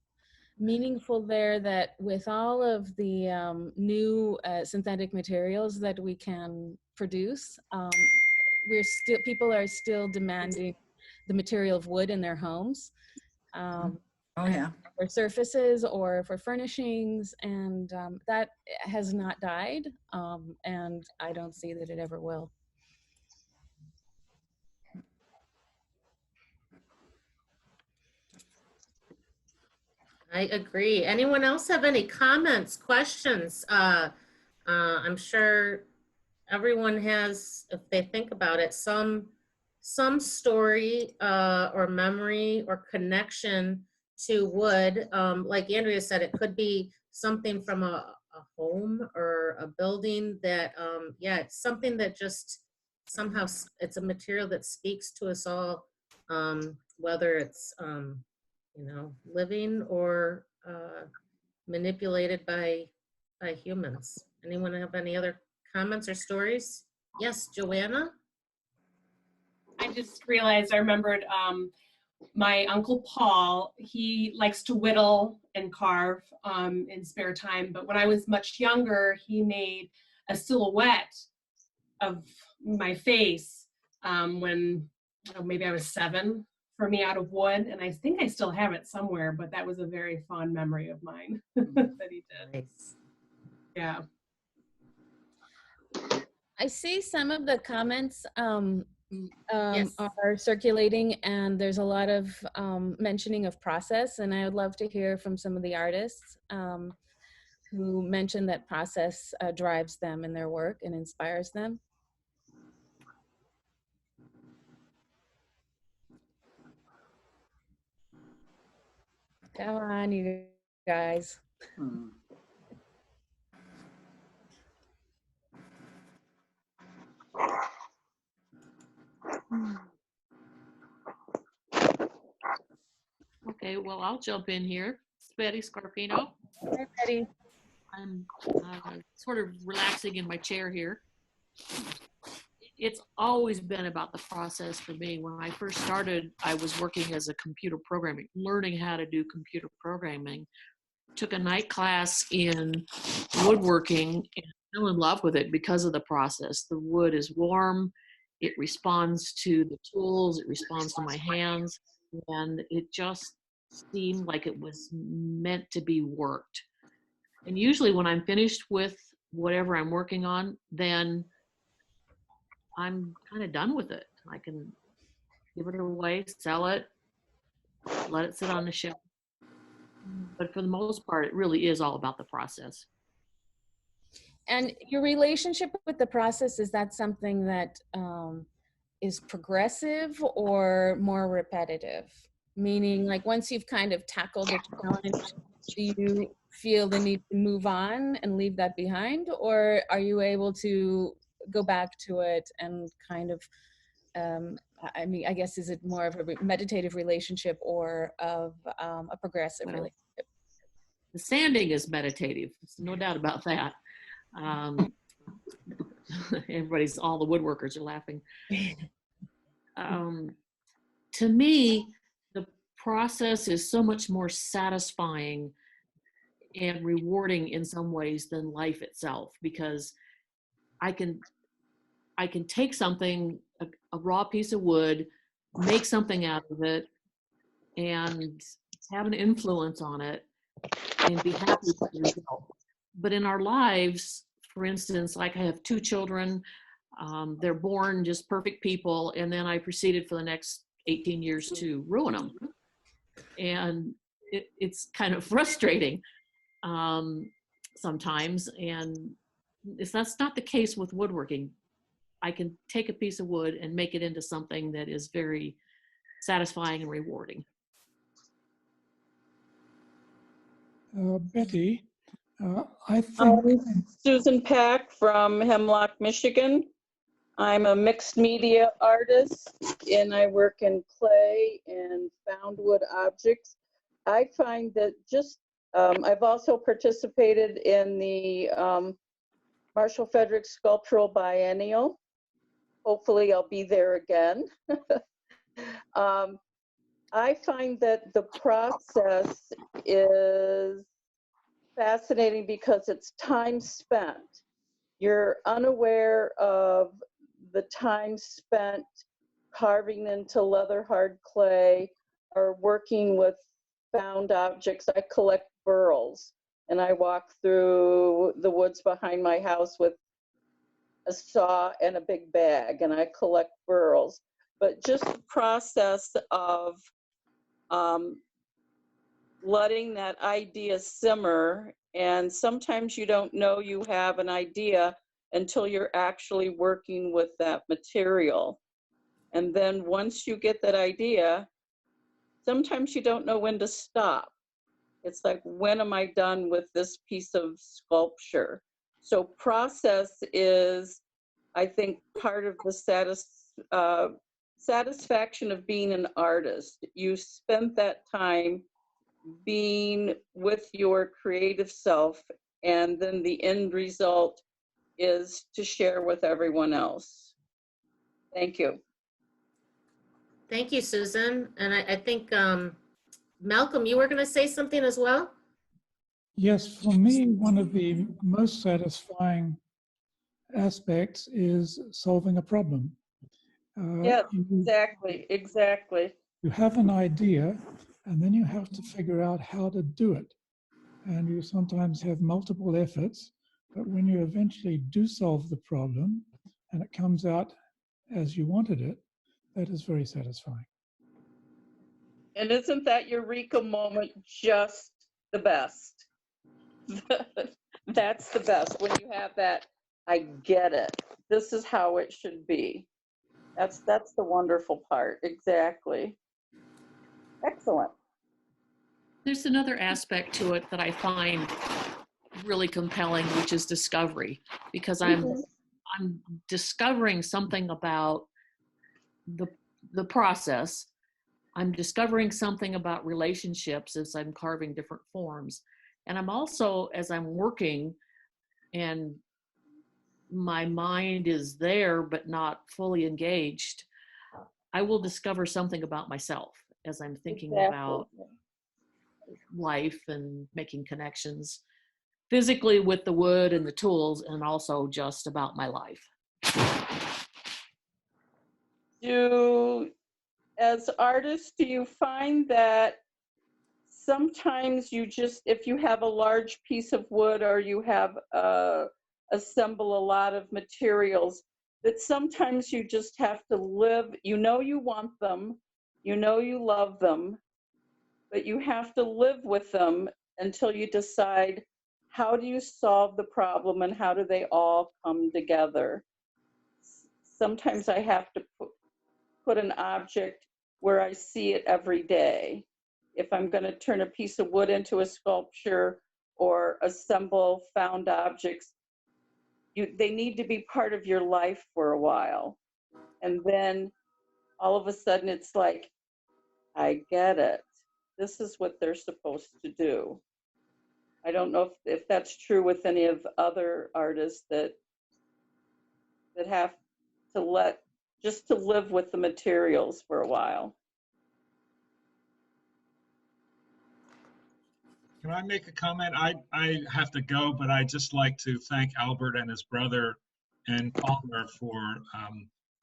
meaningful there, that with all of the new synthetic materials that we can produce, people are still demanding the material of wood in their homes. For surfaces or for furnishings, and that has not died, and I don't see that it ever will. I agree. Anyone else have any comments, questions? I'm sure everyone has, if they think about it, some story or memory or connection to wood. Like Andrea said, it could be something from a home or a building that, it's something that just somehow, it's a material that speaks to us all, whether it's, living or manipulated by humans. Anyone have any other comments or stories? Yes, Joanna? I just realized I remembered my Uncle Paul. He likes to whittle and carve in spare time, but when I was much younger, he made a silhouette of my face when maybe I was 7, for me, out of wood, and I think I still have it somewhere, but that was a very fond memory of mine that he did. Nice. Yeah. I see some of the comments Yes. are circulating, and there's a lot of mentioning of process, and I would love to hear from some of the artists who mention that process drives them in their work and inspires them. Come on, you guys. Okay, well, I'll jump in here. It's Betty Scarpino. Hi, Betty. I'm sort of relaxing in my chair here. It's always been about the process for me. When I first started, I was working as a computer programming, learning how to do computer programming. Took a night class in woodworking and fell in love with it because of the process. The wood is warm, it responds to the tools, it responds to my hands, and it just seemed like it was meant to be worked. And usually when I'm finished with whatever I'm working on, then I'm kind of done with it. I can give it away, sell it, let it sit on the shelf. But for the most part, it really is all about the process. And your relationship with the process, is that something that is progressive or more repetitive? Meaning, like, once you've kind of tackled a challenge, do you feel the need to move on and leave that behind, or are you able to go back to it and kind of, I mean, I guess, is it more of a meditative relationship or of a progressive Well, relationship? The sanding is meditative. There's no doubt about that. All the woodworkers are laughing. To me, the process is so much more satisfying and rewarding in some ways than life itself, because I can take something, a raw piece of wood, make something out of it, and have an influence on it and be happy with the result. But in our lives, for instance, like I have 2 children, they're born just perfect people, and then I proceeded for the next 18 years to ruin them. And it's kind of frustrating sometimes, and that's not the case with woodworking. I can take a piece of wood and make it into something that is very satisfying and rewarding. Betty, I think Susan Pack from Hemlock, Michigan. I'm a mixed media artist, and I work in clay and found wood objects. I find that I've also participated in the Marshall Fredericks Sculptural Biennial. Hopefully I'll be there again. I find that the process is fascinating because it's time spent. You're unaware of the time spent carving into leather hard clay or working with found objects. I collect burls, and I walk through the woods behind my house with a saw and a big bag, and I collect burls. But just the process of letting that idea simmer, and sometimes you don't know you have an idea until you're actually working with that material. And then once you get that idea, sometimes you don't know when to stop. It's like, when am I done with this piece of sculpture? So process is, I think, part of the satisfaction of being an artist. You spent that time being with your creative self, and then the end result is to share with everyone else. Thank you. Thank you, Susan. And I think, Malcolm, you were going to say something as well? yes, for me, one of the most satisfying aspects is solving a problem. Yes, exactly. You have an idea, and then you have to figure out how to do it. And you sometimes have multiple efforts, but when you eventually do solve the problem and it comes out as you wanted it, that is very satisfying. And isn't that eureka moment just the best? That's the best, when you have that, I get it. This is how it should be. That's the wonderful part. Exactly. Excellent. There's another aspect to it that I find really compelling, which is discovery, because I'm discovering something about the process. I'm discovering something about relationships as I'm carving different forms. And I'm also, as I'm working and my mind is there but not fully engaged, I will discover something about myself as I'm thinking about life and making connections physically with the wood and the tools, and also just about my life. As artists, do you find that sometimes you just, if you have a large piece of wood or you have assemble a lot of materials, that sometimes you just have to live, you know you want them, you know you love them, but you have to live with them until you decide, how do you solve the problem and how do they all come together? Sometimes I have to put an object where I see it every day. If I'm going to turn a piece of wood into a sculpture or assemble found objects, they need to be part of your life for a while. And then all of a sudden it's like, I get it. This is what they're supposed to do. I don't know if that's true with any of the other artists that have to just to live with the materials for a while. Can I make a comment? I have to go, but I'd just like to thank Albert and his brother and Palmer for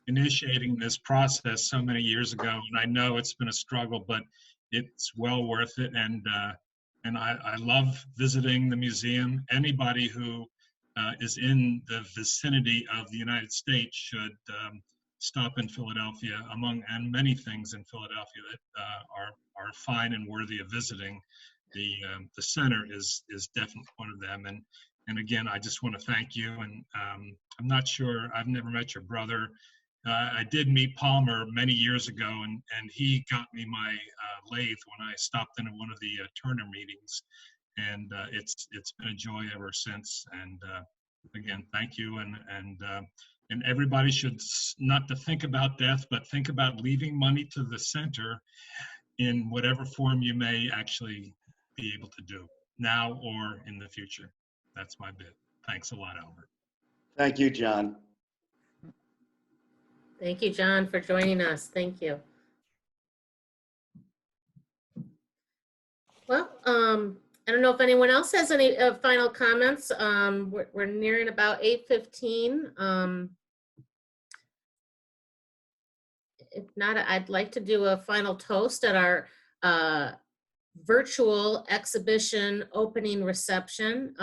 initiating this process so many years ago. And I know it's been a struggle, but it's well worth it. And I love visiting the museum. Anybody who is in the vicinity of the United States should stop in Philadelphia, and many things in Philadelphia that are fine and worthy of visiting. The center is definitely one of them. And again, I just want to thank you. And I'm not sure, I've never met your brother. I did meet Palmer many years ago, and he got me my lathe when I stopped in at one of the Turner meetings. And it's been a joy ever since. And again, thank you. And everybody should not to think about death, but think about leaving money to the center in whatever form you may actually be able to do now or in the future. That's my bit. Thanks a lot, Albert. Thank you, John. Thank you, John, for joining us. Thank you. Well, I don't know if anyone else has any final comments. We're nearing about 8:15. If not, I'd like to do a final toast at our virtual exhibition opening reception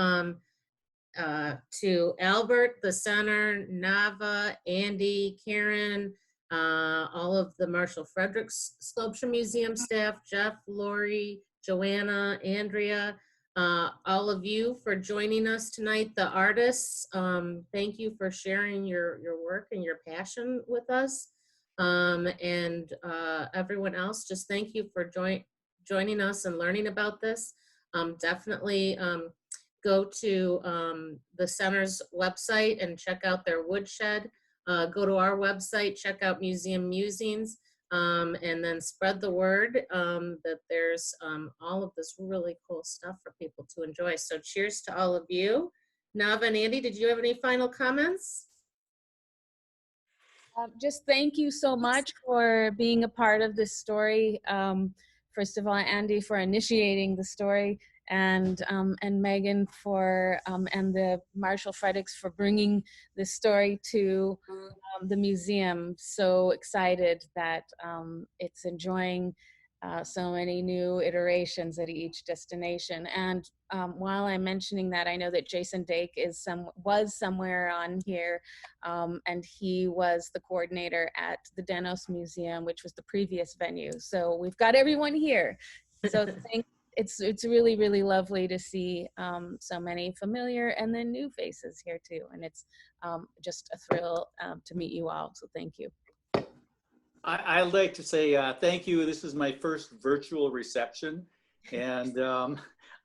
to Albert, the center, Nava, Andy, Karen, all of the Marshall Fredericks Sculpture Museum staff, Jeff, Lori, Joanna, Andrea, all of you for joining us tonight, the artists. Thank you for sharing your work and your passion with us. And everyone else, just thank you for joining us and learning about this. Definitely go to the center's website and check out their woodshed. Go to our website, check out Museum Musings, and then spread the word that there's all of this really cool stuff for people to enjoy. So cheers to all of you. Nava and Andy, did you have any final comments? Just thank you so much for being a part of this story. First of all, Andy, for initiating the story, and Megan for and the Marshall Fredericks for bringing this story to the museum. So excited that it's enjoying so many new iterations at each destination. And while I'm mentioning that, I know that Jason Dake was somewhere on here, and he was the coordinator at the Denos Museum, which was the previous venue. So we've got everyone here. So it's really, really lovely to see so many familiar and then new faces here too. And it's just a thrill to meet you all. So thank you. I'd like to say thank you. This is my first virtual reception, and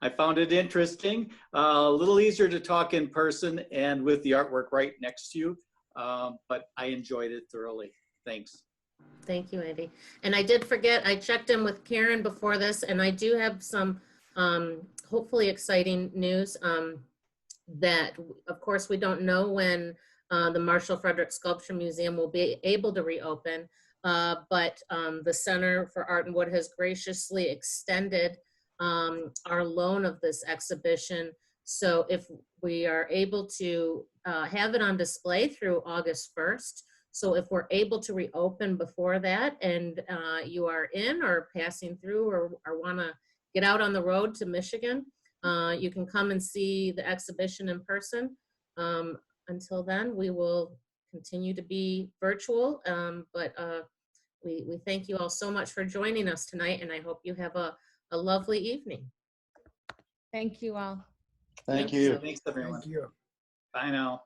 I found it interesting. A little easier to talk in person and with the artwork right next to you, but I enjoyed it thoroughly. Thanks. Thank you, Andy. And I did forget, I checked in with Karen before this, and I do have some hopefully exciting news that, of course, we don't know when the Marshall Fredericks Sculpture Museum will be able to reopen. But the Center for Art and Wood has graciously extended our loan of this exhibition. So if we are able to have it on display through August 1st, so if we're able to reopen before that and you are in or passing through or want to get out on the road to Michigan, you can come and see the exhibition in person. Until then, we will continue to be virtual, but we thank you all so much for joining us tonight, and I hope you have a lovely evening. Thank you all. Thank you. Thanks, everyone. Thank you. Bye now.